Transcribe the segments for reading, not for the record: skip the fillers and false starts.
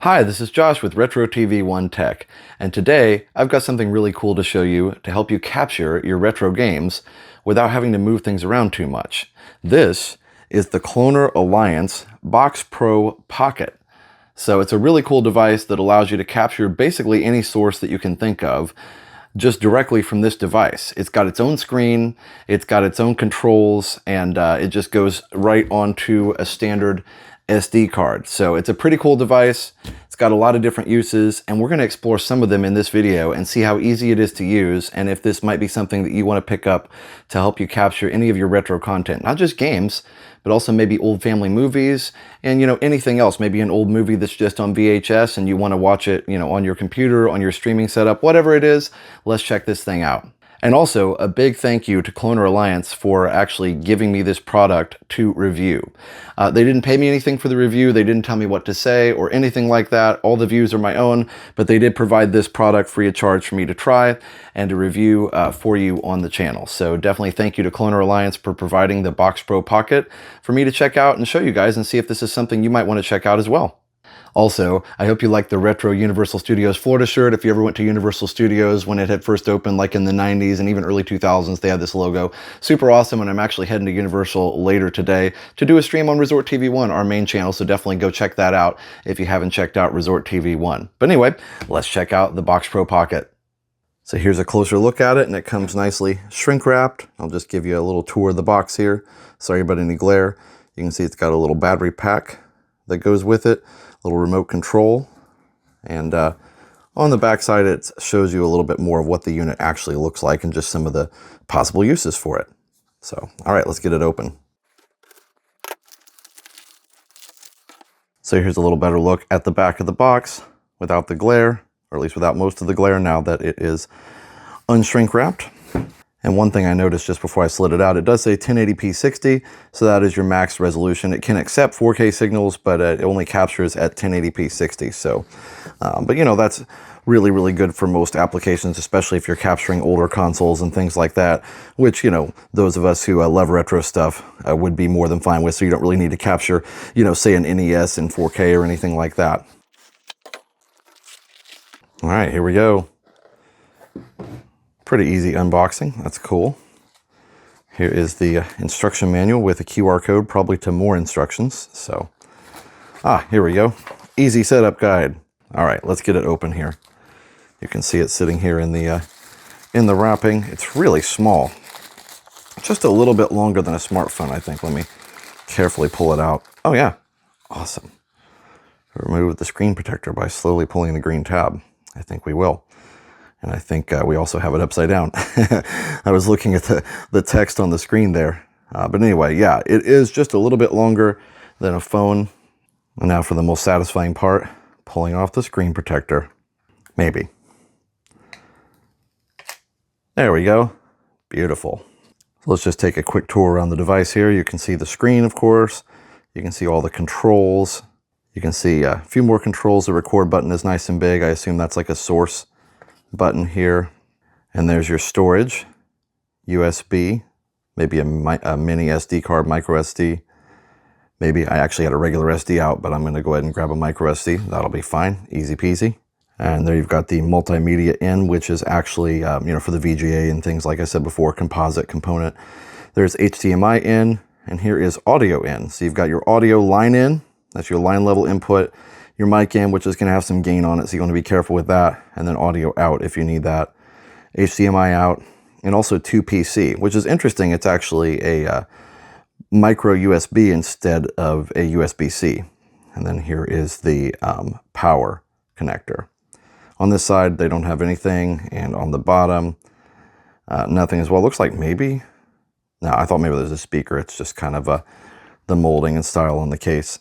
Hi, this is Josh with Retro TV 1 Tech, and today I've got something really cool to show you to help you capture your retro games without having to move things around too much. This is the Cloner Alliance Box Pro Pocket. So it's a really cool device that allows you to capture basically any source that you can think of just directly from this device. It's got its own screen, it's got its own controls, and it just goes right onto a standard SD card. So it's a pretty cool device. It's got a lot of different uses, and we're going to explore some of them in this video and see how easy it is to use, and if this might be something that you want to pick up to help you capture any of your retro content. Not just games, but also maybe old family movies and, anything else. Maybe an old movie that's just on VHS and you want to watch it, on your computer, on your streaming setup, whatever it is. Let's check this thing out. And also, a big thank you to Cloner Alliance for actually giving me this product to review. They didn't pay me anything for the review, they didn't tell me what to say or anything like that. All the views are my own, but they did provide this product free of charge for me to try and to review for you on the channel. So definitely thank you to Cloner Alliance for providing the Box Pro Pocket for me to check out and show you guys and see if this is something you might want to check out as well. Also, I hope you like the retro Universal Studios Florida shirt. If you ever went to Universal Studios when it had first opened, like in the 90s and even early 2000s, they had this logo. Super awesome, and I'm actually heading to Universal later today to do a stream on Resort TV 1, our main channel, so definitely go check that out if you haven't checked out Resort TV 1. But anyway, let's check out the Box Pro Pocket. So here's a closer look at it, and it comes nicely shrink wrapped. I'll just give you a little tour of the box here. Sorry about any glare. You can see it's got a little battery pack that goes with it. Little remote control, and on the back side it shows you a little bit more of what the unit actually looks like and just some of the possible uses for it. So, all right, let's get it open. So here's a little better look at the back of the box without the glare, or at least without most of the glare now that it is unshrink wrapped. And one thing I noticed just before I slid it out, it does say 1080p 60, so that is your max resolution. It can accept 4K signals, but it only captures at 1080p 60. So, but that's really, really good for most applications, especially if you're capturing older consoles and things like that, which, those of us who love retro stuff would be more than fine with, so you don't really need to capture, say an NES in 4K or anything like that. All right, here we go. Pretty easy unboxing, that's cool. Here is the instruction manual with a QR code, probably to more instructions. So, here we go. Easy setup guide. All right, let's get it open here. You can see it sitting here in the wrapping. It's really small. Just a little bit longer than a smartphone, I think. Let me carefully pull it out. Oh yeah, awesome. Remove the screen protector by slowly pulling the green tab. I think we will. And I think we also have it upside down. I was looking at the text on the screen there. But anyway, yeah, it is just a little bit longer than a phone. And now for the most satisfying part, pulling off the screen protector. Maybe. There we go. Beautiful. So let's just take a quick tour around the device here. You can see the screen, of course. You can see all the controls. You can see a few more controls. The record button is nice and big. I assume that's like a source button here, and there's your storage, USB, maybe a mini SD card, micro SD. Maybe I actually had a regular SD out, but I'm going to go ahead and grab a micro SD. That'll be fine, easy peasy. And there you've got the multimedia in, which is actually for the VGA and things, like I said before, composite component. There's HDMI in, and here is audio in. So you've got your audio line in, that's your line level input. Your mic in, which is going to have some gain on it, so you want to be careful with that, and then audio out if you need that. HDMI out, and also 2PC, which is interesting. It's actually a micro USB instead of a USB-C. And then here is the power connector. On this side, they don't have anything, and on the bottom, nothing as well. Looks like maybe, no, I thought maybe there's a speaker. It's just kind of the molding and style on the case.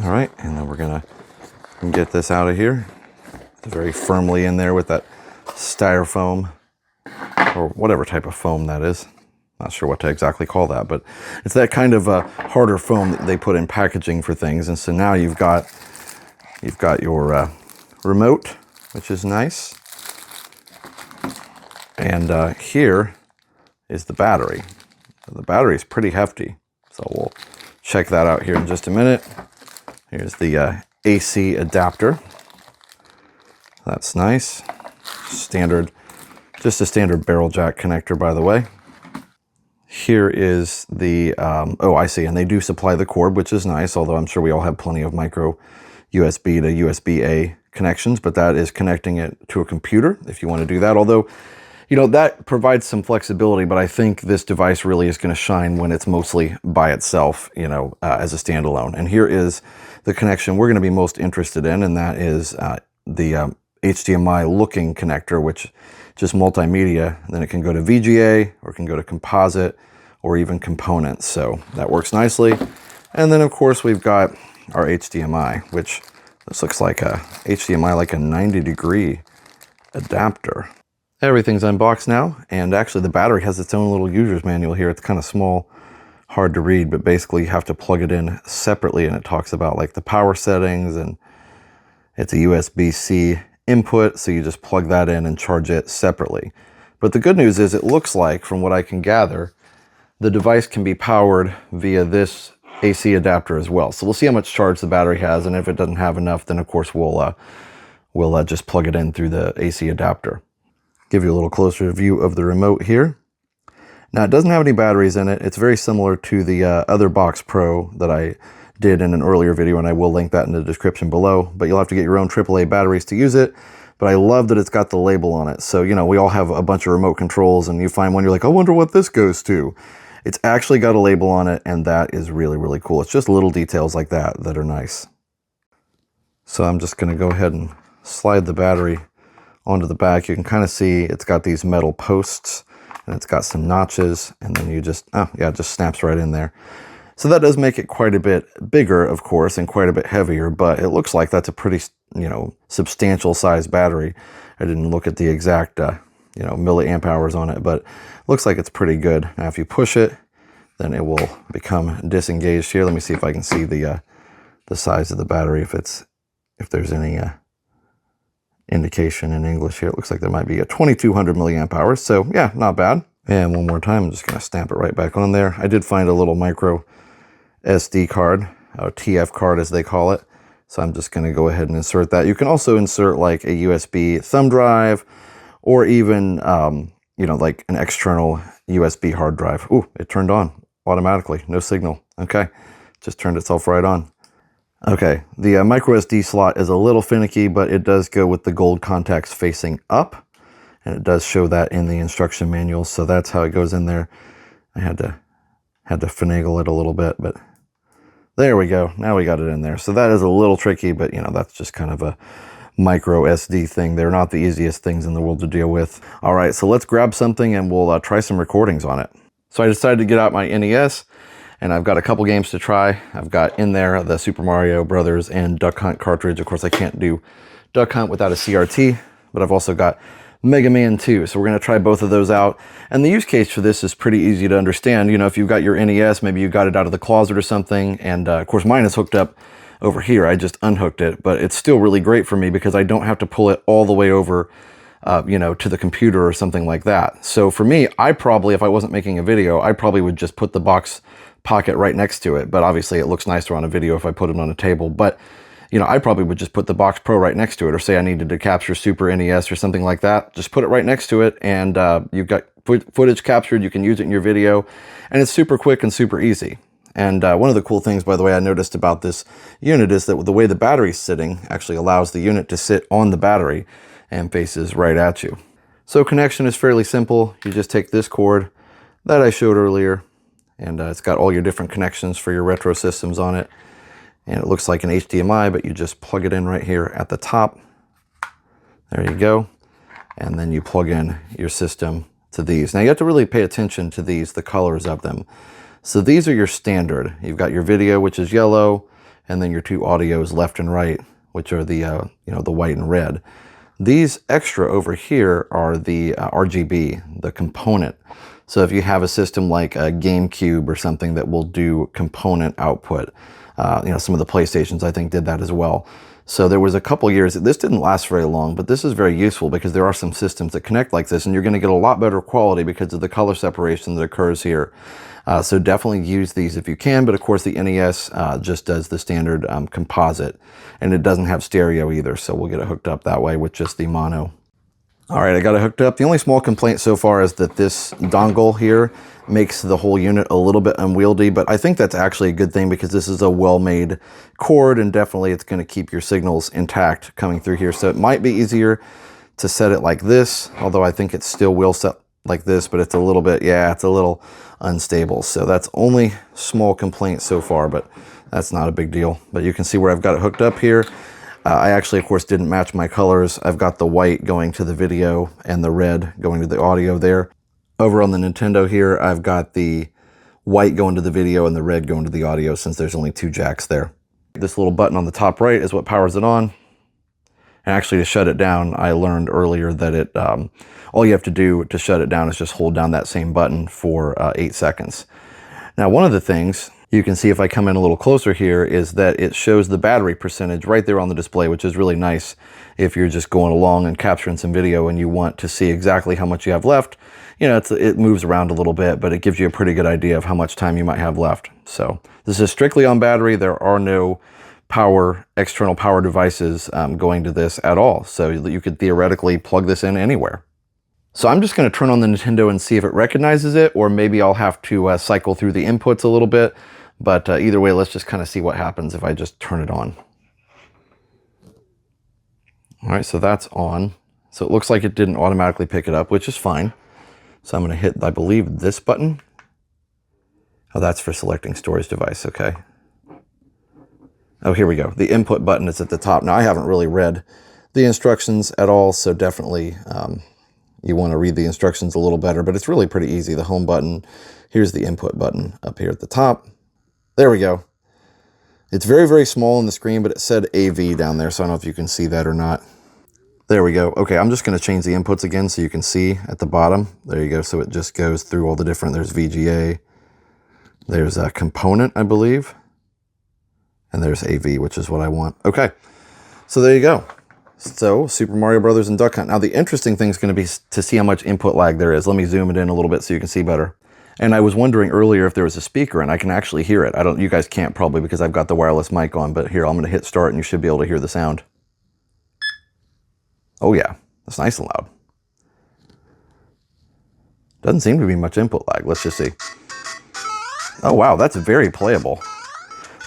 All right, and then we're going to get this out of here. It's very firmly in there with that styrofoam, or whatever type of foam that is. Not sure what to exactly call that, but it's that kind of harder foam that they put in packaging for things. And so now you've got your remote, which is nice. And here is the battery. So the battery is pretty hefty, so we'll check that out here in just a minute. Here's the AC adapter. That's nice. Standard, just a standard barrel jack connector, by the way. Here is the, oh, I see, and they do supply the cord, which is nice, although I'm sure we all have plenty of micro USB to USB-A connections, but that is connecting it to a computer if you want to do that. Although, you know, that provides some flexibility, but I think this device really is going to shine when it's mostly by itself, you know, as a standalone. And here is the connection we're going to be most interested in, and that is the HDMI looking connector, which just multimedia. And then it can go to VGA, or it can go to composite, or even components. So that works nicely. And then of course we've got our HDMI, which this looks like a HDMI, like a 90-degree adapter. Everything's unboxed now, and actually the battery has its own little user's manual here. It's kind of small, hard to read, but basically you have to plug it in separately, and it talks about like the power settings, and it's a USB-C input, so you just plug that in and charge it separately. But the good news is it looks like, from what I can gather, the device can be powered via this AC adapter as well. So we'll see how much charge the battery has, and if it doesn't have enough, then of course we'll just plug it in through the AC adapter. Give you a little closer view of the remote here. Now it doesn't have any batteries in it. It's very similar to the other Box Pro that I did in an earlier video, and I will link that in the description below, but you'll have to get your own AAA batteries to use it. But I love that it's got the label on it. So, you know, we all have a bunch of remote controls, and you find one, you're like, I wonder what this goes to. It's actually got a label on it, and that is really, really cool. It's just little details like that that are nice. So I'm just gonna go ahead and slide the battery onto the back. You can kind of see it's got these metal posts, and it's got some notches, and then you just, oh yeah, it just snaps right in there. So that does make it quite a bit bigger, of course, and quite a bit heavier, but it looks like that's a pretty, you know, substantial size battery. I didn't look at the exact, you know, milliamp hours on it, but it looks like it's pretty good. Now, if you push it, then it will become disengaged here. Let me see if I can see the size of the battery, if there's any indication in English here. It looks like there might be a 2200 milliamp hours, so yeah, not bad. And one more time, I'm just gonna stamp it right back on there. I did find a little micro SD card, or TF card as they call it. So I'm just gonna go ahead and insert that. You can also insert like a USB thumb drive, or even, you know, like an external USB hard drive. Ooh, it turned on automatically, no signal. Okay, just turned itself right on. Okay, the micro SD slot is a little finicky, but it does go with the gold contacts facing up. And it does show that in the instruction manual, so that's how it goes in there. I had to finagle it a little bit, but there we go. Now we got it in there. So that is a little tricky, but you know, that's just kind of a micro SD thing. They're not the easiest things in the world to deal with. All right, so let's grab something and we'll try some recordings on it. So I decided to get out my NES, and I've got a couple games to try. I've got in there the Super Mario Brothers and Duck Hunt cartridge. Of course, I can't do Duck Hunt without a CRT, but I've also got Mega Man 2. So we're going to try both of those out. And the use case for this is pretty easy to understand. You know, if you've got your NES, maybe you got it out of the closet or something. And of course mine is hooked up over here. I just unhooked it, but it's still really great for me because I don't have to pull it all the way over, you know, to the computer or something like that. So for me, I probably, if I wasn't making a video, I probably would just put the box pocket right next to it. But obviously it looks nicer on a video if I put it on a table. But you know, I probably would just put the Box Pro right next to it, or say I needed to capture Super NES or something like that. Just put it right next to it, and you've got footage captured. You can use it in your video, and it's super quick and super easy. And one of the cool things, by the way, I noticed about this unit is that the way the battery's sitting actually allows the unit to sit on the battery and faces right at you. So connection is fairly simple. You just take this cord that I showed earlier, and it's got all your different connections for your retro systems on it. And it looks like an HDMI, but you just plug it in right here at the top. There you go. And then you plug in your system to these. Now you have to really pay attention to these, the colors of them. So these are your standard. You've got your video, which is yellow, and then your two audios left and right, which are the, you know, the white and red. These extra over here are the RGB, the component. So if you have a system like a GameCube or something that will do component output, you know, some of the PlayStations I think did that as well. So there was a couple years, this didn't last very long, but this is very useful because there are some systems that connect like this, and you're going to get a lot better quality because of the color separation that occurs here. So definitely use these if you can, but of course the NES just does the standard composite, and it doesn't have stereo either, so we'll get it hooked up that way with just the mono. All right, I got it hooked up. The only small complaint so far is that this dongle here makes the whole unit a little bit unwieldy, but I think that's actually a good thing because this is a well-made cord, and definitely it's going to keep your signals intact coming through here. So it might be easier to set it like this, although I think it still will set like this, but it's a little bit, yeah, it's a little unstable. So that's only small complaint so far, but that's not a big deal. But you can see where I've got it hooked up here. I actually, of course, didn't match my colors. I've got the white going to the video and the red going to the audio there. Over on the Nintendo here, I've got the white going to the video and the red going to the audio since there's only 2 jacks there. This little button on the top right is what powers it on. And actually to shut it down, I learned earlier that all you have to do to shut it down is just hold down that same button for 8 seconds. Now, one of the things you can see if I come in a little closer here is that it shows the battery percentage right there on the display, which is really nice if you're just going along and capturing some video and you want to see exactly how much you have left. You know, it moves around a little bit, but it gives you a pretty good idea of how much time you might have left. So this is strictly on battery. There are no external power devices going to this at all. So you could theoretically plug this in anywhere. So I'm just going to turn on the Nintendo and see if it recognizes it, or maybe I'll have to cycle through the inputs a little bit. But either way, let's just kind of see what happens if I just turn it on. All right, so that's on. So it looks like it didn't automatically pick it up, which is fine. So I'm going to hit, I believe, this button. Oh, that's for selecting storage device. Okay. Oh, here we go. The input button is at the top. Now, I haven't really read the instructions at all, so definitely you want to read the instructions a little better, but it's really pretty easy. The home button, here's the input button up here at the top. There we go. It's very, very small on the screen, but it said AV down there, so I don't know if you can see that or not. There we go. Okay, I'm just going to change the inputs again so you can see at the bottom. There you go. So it just goes through all the different, there's VGA, there's a component, I believe, and there's AV, which is what I want. Okay, so there you go. So Super Mario Brothers and Duck Hunt. Now the interesting thing is going to be to see how much input lag there is. Let me zoom it in a little bit so you can see better. And I was wondering earlier if there was a speaker, and I can actually hear it. You guys can't probably because I've got the wireless mic on, but here, I'm going to hit start and you should be able to hear the sound. Oh yeah, that's nice and loud. Doesn't seem to be much input lag. Let's just see. Oh wow, that's very playable.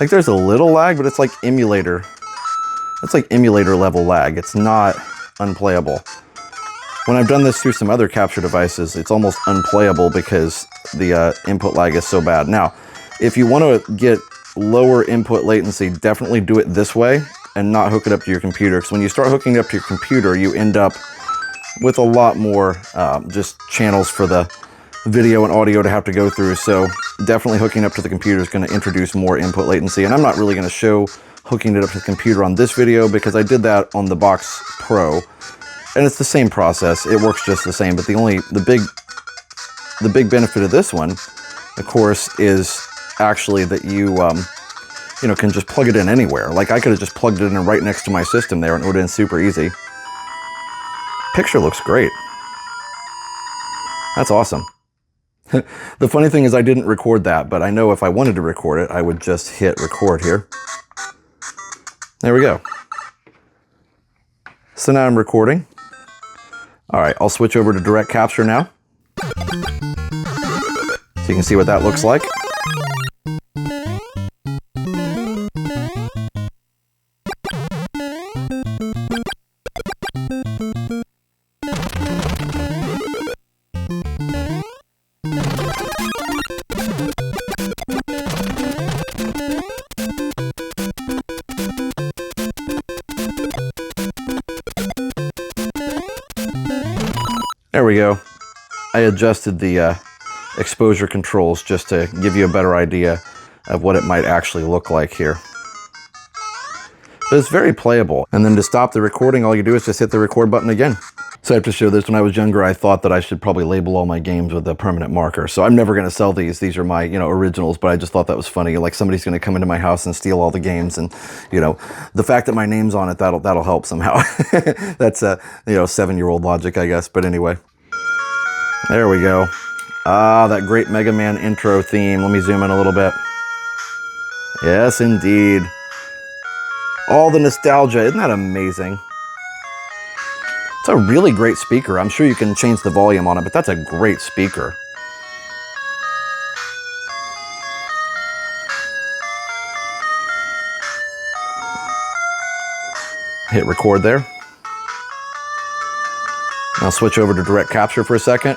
Like there's a little lag, but it's like emulator. It's like emulator level lag. It's not unplayable. When I've done this through some other capture devices, it's almost unplayable because the input lag is so bad. Now, if you want to get lower input latency, definitely do it this way and not hook it up to your computer. Because when you start hooking it up to your computer, you end up with a lot more just channels for the video and audio to have to go through. So definitely hooking up to the computer is going to introduce more input latency. And I'm not really going to show hooking it up to the computer on this video because I did that on the Box Pro. And it's the same process. It works just the same. But the big benefit of this one, of course, is actually that you can just plug it in anywhere. Like I could have just plugged it in right next to my system there and it would have been super easy. Picture looks great. That's awesome. The funny thing is I didn't record that, but I know if I wanted to record it, I would just hit record here. There we go. So now I'm recording. All right, I'll switch over to direct capture now. So you can see what that looks like. There we go. I adjusted the exposure controls just to give you a better idea of what it might actually look like here. but it's very playable. And then to stop the recording, all you do is just hit the record button again. So I have to show this. When I was younger, I thought that I should probably label all my games with a permanent marker. So I'm never going to sell these. These are my, originals, but I just thought that was funny. Like somebody's going to come into my house and steal all the games. And, the fact that my name's on it, that'll help somehow. That's, 7-year-old logic, I guess. But anyway, there we go. Ah, that great Mega Man intro theme. Let me zoom in a little bit. Yes, indeed. All the nostalgia. Isn't that amazing? It's a really great speaker. I'm sure you can change the volume on it, but that's a great speaker. Hit record there. I'll switch over to direct capture for a second.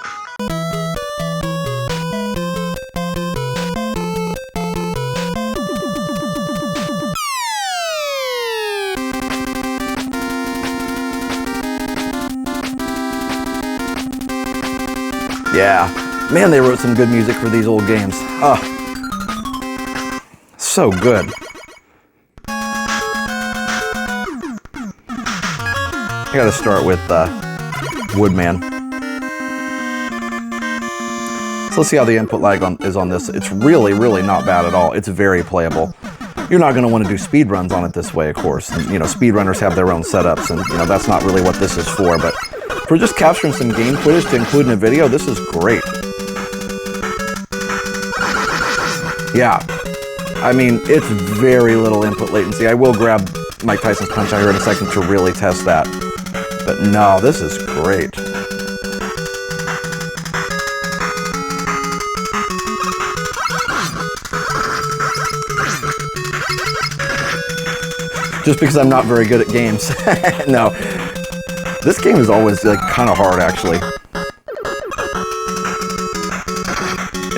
Yeah, man, they wrote some good music for these old games. Oh, so good. I gotta start with Woodman. So let's see how the input lag is on this. It's really, really not bad at all. It's very playable. You're not going to want to do speed runs on it this way, of course. And, speedrunners have their own setups, and that's not really what this is for. But for just capturing some game footage to include in a video, this is great. Yeah, I mean, it's very little input latency. I will grab Mike Tyson's Punch out here in a second to really test that. But no, this is great. Just because I'm not very good at games. No. This game is always kind of hard, actually.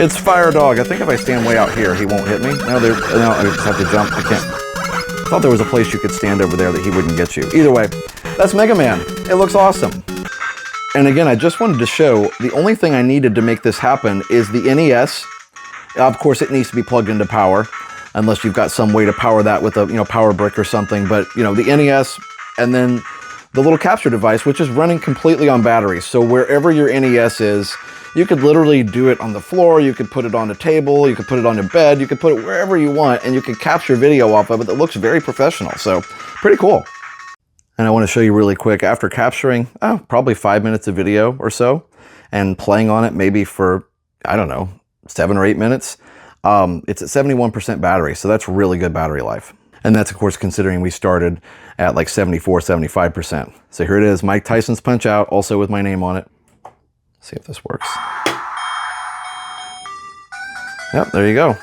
It's Fire Dog. I think if I stand way out here, he won't hit me. No, I just have to jump. I can't. I thought there was a place you could stand over there that he wouldn't get you. Either way, that's Mega Man. It looks awesome. And again, I just wanted to show the only thing I needed to make this happen is the NES. Of course, it needs to be plugged into power, unless you've got some way to power that with a power brick or something. But the NES, and then the little capture device, which is running completely on batteries. So wherever your NES is, you could literally do it on the floor, you could put it on a table, you could put it on your bed, you could put it wherever you want, and you can capture video off of it that looks very professional. So pretty cool. And I want to show you really quick, after capturing probably 5 minutes of video or so, and playing on it maybe for, 7 or 8 minutes, it's at 71% battery, so that's really good battery life. And that's, of course, considering we started at like 74, 75%. So here it is, Mike Tyson's Punch-Out, also with my name on it. Let's see if this works. Yep, there you go.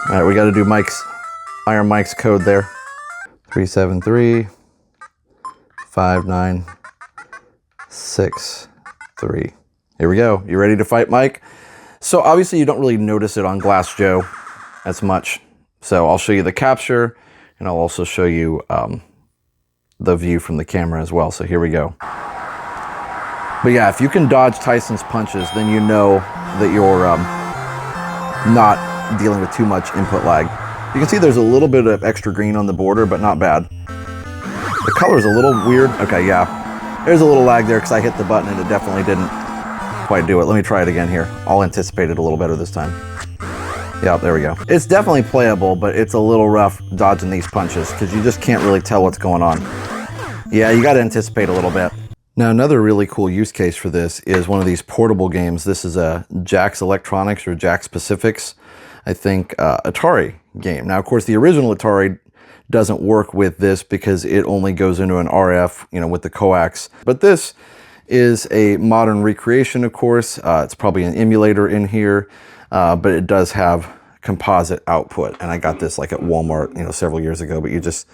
All right, we got to do Iron Mike's code there. 373-5963. Here we go. You ready to fight, Mike? So obviously you don't really notice it on Glass Joe as much. So I'll show you the capture, and I'll also show you the view from the camera as well. So here we go. But yeah, if you can dodge Tyson's punches, then you know that you're not dealing with too much input lag. You can see there's a little bit of extra green on the border, but not bad. The color's a little weird. Okay, yeah. There's a little lag there because I hit the button and it definitely didn't quite do it. Let me try it again here. I'll anticipate it a little better this time. Yeah, there we go. It's definitely playable, but it's a little rough dodging these punches because you just can't really tell what's going on. Yeah, you got to anticipate a little bit. Now, another really cool use case for this is one of these portable games. This is a Jax Electronics or Jax Pacifics, I think, Atari game. Now, of course, the original Atari doesn't work with this because it only goes into an RF, with the coax. But this is a modern recreation, of course. It's probably an emulator in here, but it does have composite output. And I got this like at Walmart, several years ago, but you just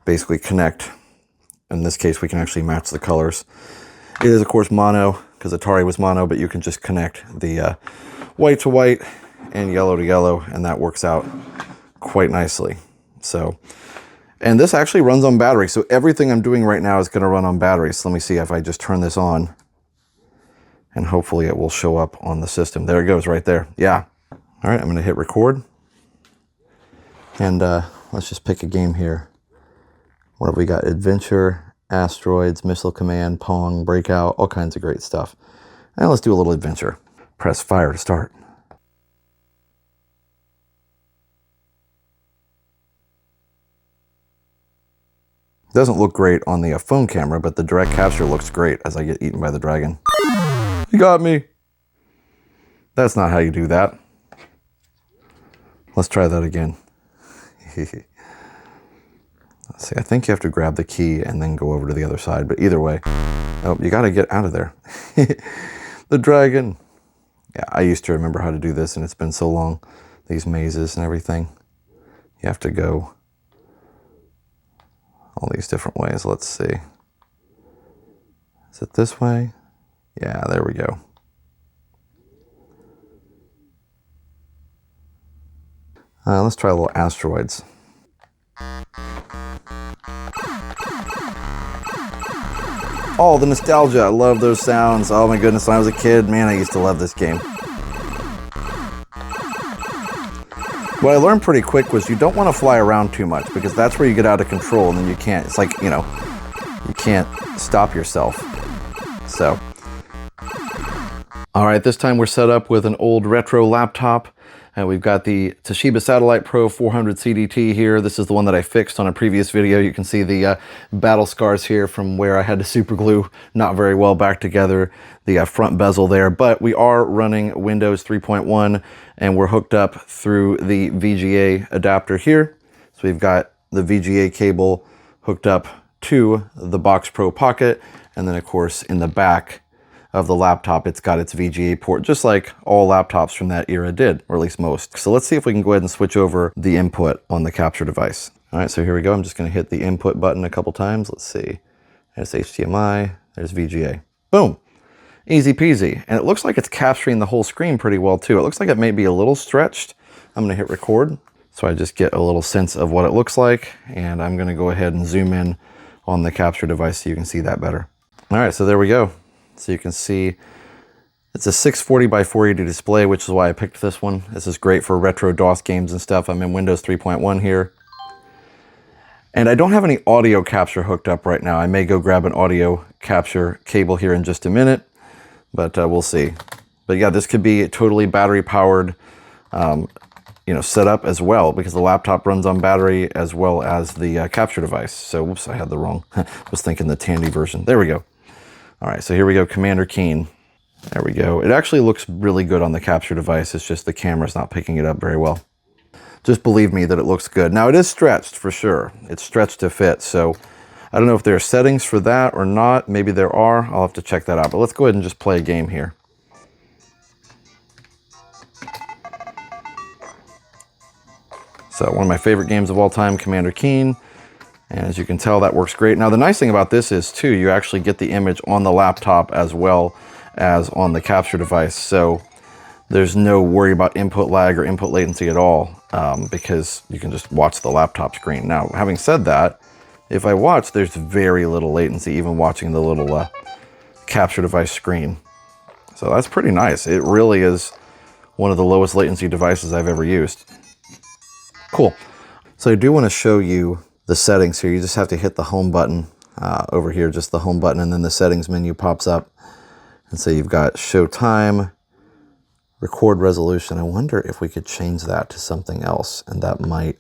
basically connect. In this case, we can actually match the colors. It is, of course, mono, because Atari was mono, but you can just connect the white to white and yellow to yellow, and that works out quite nicely. So, and this actually runs on battery, so everything I'm doing right now is going to run on battery. So let me see if I just turn this on, and hopefully it will show up on the system. There it goes right there. Yeah. All All right, I'm gonna hit record. And let's just pick a game here. What have we got? Adventure, Asteroids, Missile Command, Pong, Breakout, all kinds of great stuff. And let's do a little adventure. Press fire to start. Doesn't look great on the phone camera, but the direct capture looks great as I get eaten by the dragon. You got me. That's not how you do that. Let's try that again. Let's see, I think you have to grab the key and then go over to the other side, but either way, oh, you gotta get out of there. The dragon. Yeah, I used to remember how to do this and it's been so long. These mazes and everything. You have to go all these different ways. Let's see. Is it this way? Yeah, there we go. Let's try a little Asteroids. Oh, the nostalgia. I love those sounds. Oh my goodness, when I was a kid, man, I used to love this game. What I learned pretty quick was you don't want to fly around too much because that's where you get out of control and then you can't, it's like, you know, you can't stop yourself. So, all right, this time we're set up with an old retro laptop. And we've got the Toshiba Satellite Pro 400 CDT here. This is the one that I fixed on a previous video. You can see the battle scars here from where I had to super glue not very well back together the front bezel there. But we are running Windows 3.1 and we're hooked up through the VGA adapter here. So we've got the VGA cable hooked up to the Box Pro Pocket. And then of course in the back of the laptop, it's got its VGA port, just like all laptops from that era did, or at least most. So let's see if we can go ahead and switch over the input on the capture device. All right, so here we go. I'm just gonna hit the input button a couple times. Let's see, there's HDMI, there's VGA. Boom, easy peasy. And it looks like it's capturing the whole screen pretty well too. It looks like it may be a little stretched. I'm gonna hit record. So I just get a little sense of what it looks like. And I'm gonna go ahead and zoom in on the capture device so you can see that better. All right, so there we go. So you can see it's a 640 by 480 display, which is why I picked this one. This is great for retro DOS games and stuff. I'm in Windows 3.1 here. And I don't have any audio capture hooked up right now. I may go grab an audio capture cable here in just a minute, but we'll see. But yeah, this could be a totally battery powered setup as well, because the laptop runs on battery as well as the capture device. So whoops, I had the wrong, I was thinking the Tandy version. There we go. All right, so here we go, Commander Keen. There we go. It actually looks really good on the capture device. It's just the camera's not picking it up very well. Just believe me that it looks good. Now it is stretched for sure. It's stretched to fit. So I don't know if there are settings for that or not. Maybe there are. I'll have to check that out. But let's go ahead and just play a game here. So one of my favorite games of all time, Commander Keen. And as you can tell, that works great. Now, the nice thing about this is, too, you actually get the image on the laptop as well as on the capture device. So there's no worry about input lag or input latency at all because you can just watch the laptop screen. Now, having said that, if I watch, there's very little latency, even watching the little capture device screen. So that's pretty nice. It really is one of the lowest latency devices I've ever used. Cool. So I do want to show you the settings here. You just have to hit the home button over here, just the home button, and then the settings menu pops up. And so you've got show time, record resolution. I wonder if we could change that to something else, and that might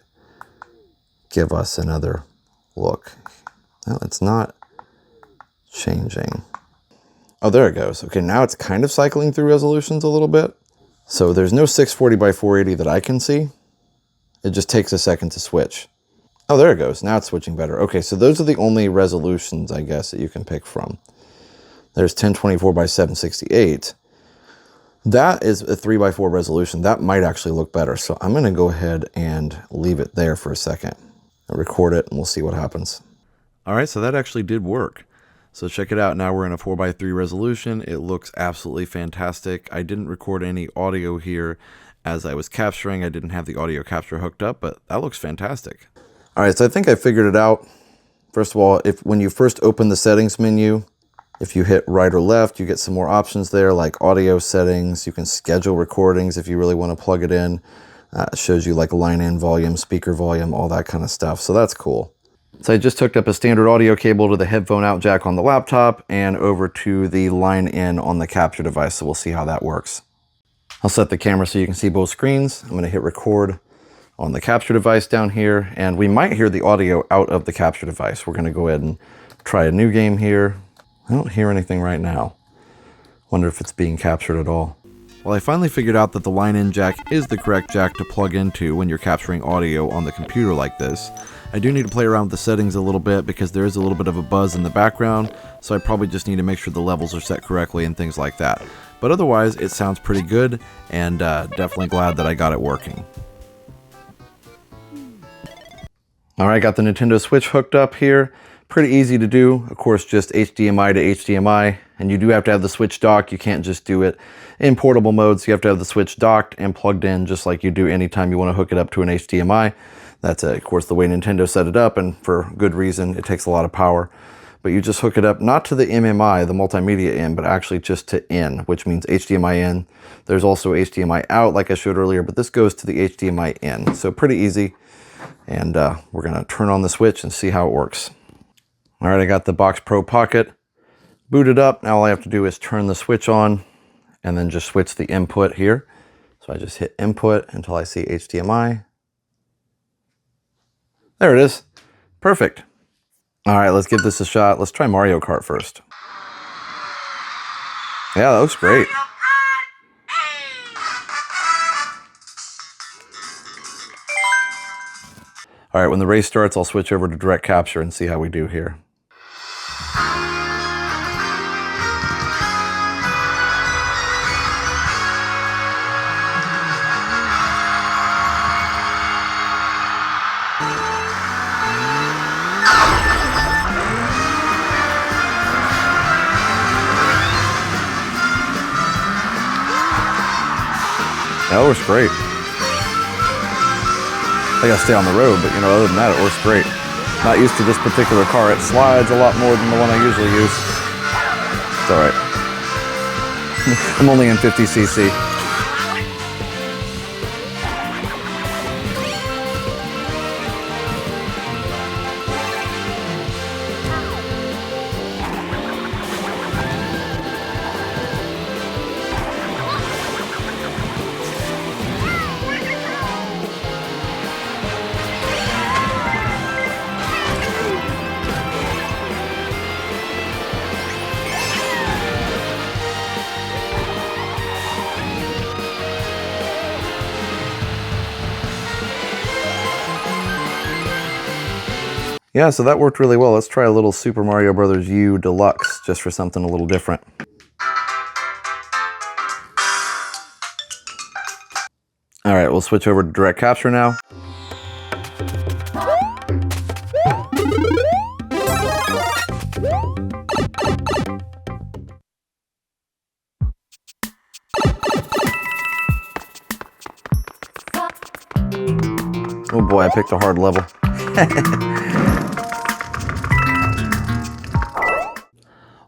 give us another look. No, it's not changing. Oh, there it goes. Okay, now it's kind of cycling through resolutions a little bit. So there's no 640 by 480 that I can see. It just takes a second to switch. Oh, there it goes. Now it's switching better. Okay, so those are the only resolutions, I guess, that you can pick from. There's 1024 by 768. That is a 3x4 resolution. That might actually look better. So I'm going to go ahead and leave it there for a second. I'll record it and we'll see what happens. All right, so that actually did work. So check it out. Now we're in a 4x3 resolution. It looks absolutely fantastic. I didn't record any audio here as I was capturing. I didn't have the audio capture hooked up, but that looks fantastic. All right, so I think I figured it out. First of all, when you first open the settings menu, If you hit right or left, you get some more options there, like audio settings. You can schedule recordings if you really want to plug it in. It shows you like line in volume, speaker volume, all that kind of stuff. So that's cool. So I just hooked up a standard audio cable to the headphone out jack on the laptop and over to the line in on the capture device. So we'll see how that works. I'll set the camera so you can see both screens. I'm going to hit record on the capture device down here, and we might hear the audio out of the capture device. We're going to go ahead and try a new game here. I don't hear anything right now. Wonder if it's being captured at all. Well, I finally figured out that the line-in jack is the correct jack to plug into when you're capturing audio on the computer like this. I do need to play around with the settings a little bit because there is a little bit of a buzz in the background, so I probably just need to make sure the levels are set correctly and things like that. But otherwise, it sounds pretty good, and definitely glad that I got it working. Alright, got the Nintendo Switch hooked up here. Pretty easy to do. Of course, just HDMI to HDMI, and you do have to have the Switch docked. You can't just do it in portable mode, so you have to have the Switch docked and plugged in just like you do anytime you want to hook it up to an HDMI. That's, of course, the way Nintendo set it up, and for good reason. It takes a lot of power. But you just hook it up, not to the MMI, the multimedia in, but actually just to in, which means HDMI in. There's also HDMI out, like I showed earlier, but this goes to the HDMI in. So pretty easy. And we're going to turn on the Switch and see how it works. All right, I got the Box Pro Pocket booted up. Now all I have to do is turn the Switch on and then just switch the input here. So I just hit input until I see HDMI. There it is. Perfect. All right, let's give this a shot. Let's try Mario Kart first. Yeah, that looks great. All right, when the race starts, I'll switch over to direct capture and see how we do here. That works great. I gotta stay on the road, but other than that, it works great. Not used to this particular car. It slides a lot more than the one I usually use. It's all right. I'm only in 50cc. Yeah, so that worked really well. Let's try a little Super Mario Bros. U Deluxe, just for something a little different. All right, we'll switch over to direct capture now. Oh boy, I picked a hard level.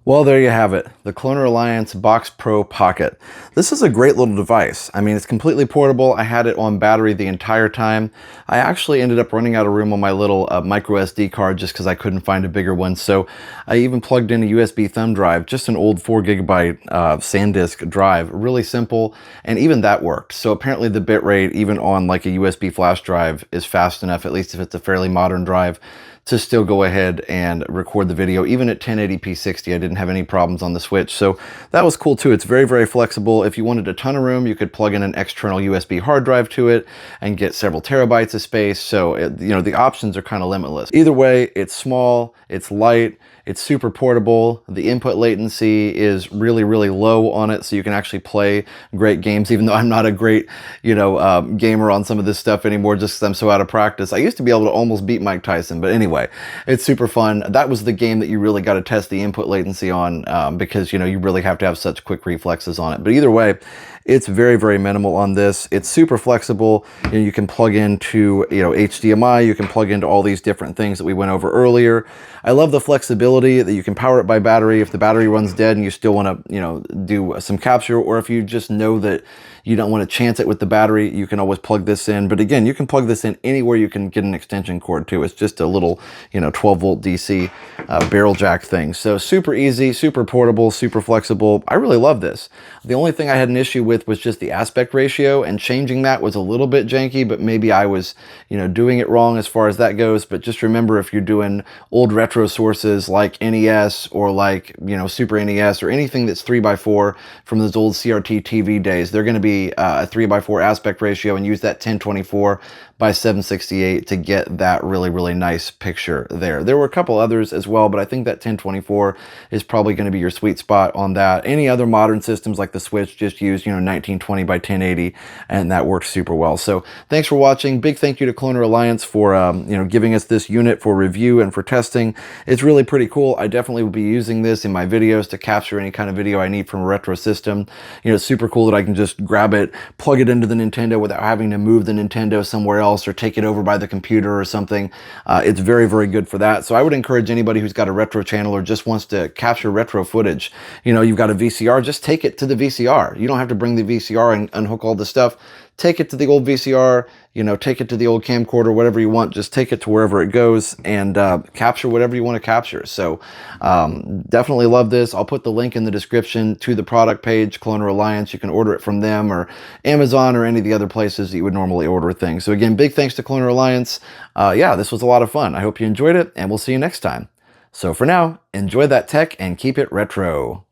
Well, there you have it, the Cloner Alliance Box Pro Pocket. This is a great little device. I mean, it's completely portable. I had it on battery the entire time. I actually ended up running out of room on my little micro SD card just because I couldn't find a bigger one. So I even plugged in a USB thumb drive, just an old 4GB SanDisk drive, really simple, and even that worked. So apparently the bitrate, even on like a USB flash drive, is fast enough, at least if it's a fairly modern drive, to still go ahead and record the video. Even at 1080p 60, I didn't have any problems on the Switch. So that was cool too. It's very, very flexible. If you wanted a ton of room, you could plug in an external USB hard drive to it and get several terabytes of space. So, the options are kind of limitless. Either way, it's small, it's light, it's super portable. The input latency is really, really low on it, so you can actually play great games, even though I'm not a great, gamer on some of this stuff anymore, just because I'm so out of practice. I used to be able to almost beat Mike Tyson, but anyway, it's super fun. That was the game that you really got to test the input latency on, because, you really have to have such quick reflexes on it. But either way, It's very, very minimal on this. It's super flexible. You can plug into, HDMI, you can plug into all these different things that we went over earlier. I love the flexibility that you can power it by battery if the battery runs dead and you still want to, do some capture, or if you just know that you don't want to chance it with the battery, you can always plug this in. But again, you can plug this in anywhere you can get an extension cord to. It's just a little, 12 volt DC barrel jack thing. So super easy, super portable, super flexible. I really love this. The only thing I had an issue with was just the aspect ratio, and changing that was a little bit janky, but maybe I was, doing it wrong as far as that goes. But just remember, if you're doing old retro sources like NES or like, Super NES or anything that's 3x4 from those old CRT TV days, they're going to be a 3x4 aspect ratio, and use that 1024 by 768 to get that really, really nice picture there. There were a couple others as well, but I think that 1024 is probably going to be your sweet spot on that. Any other modern systems like the Switch just use, 1920 by 1080, and that works super well. So thanks for watching. Big thank you to Cloner Alliance for, giving us this unit for review and for testing. It's really pretty cool. I definitely will be using this in my videos to capture any kind of video I need from a retro system. It's super cool that I can just grab it, plug it into the Nintendo without having to move the Nintendo somewhere else or take it over by the computer or something. It's very, very good for that. So I would encourage anybody who's got a retro channel or just wants to capture retro footage. You've got a VCR, just take it to the VCR. You don't have to bring the VCR and unhook all the stuff. Take it to the old VCR, take it to the old camcorder, whatever you want. Just take it to wherever it goes and capture whatever you want to capture. So definitely love this. I'll put the link in the description to the product page, Cloner Alliance. You can order it from them or Amazon or any of the other places that you would normally order things. So again, big thanks to Cloner Alliance. Yeah, this was a lot of fun. I hope you enjoyed it, and we'll see you next time. So for now, enjoy that tech and keep it retro.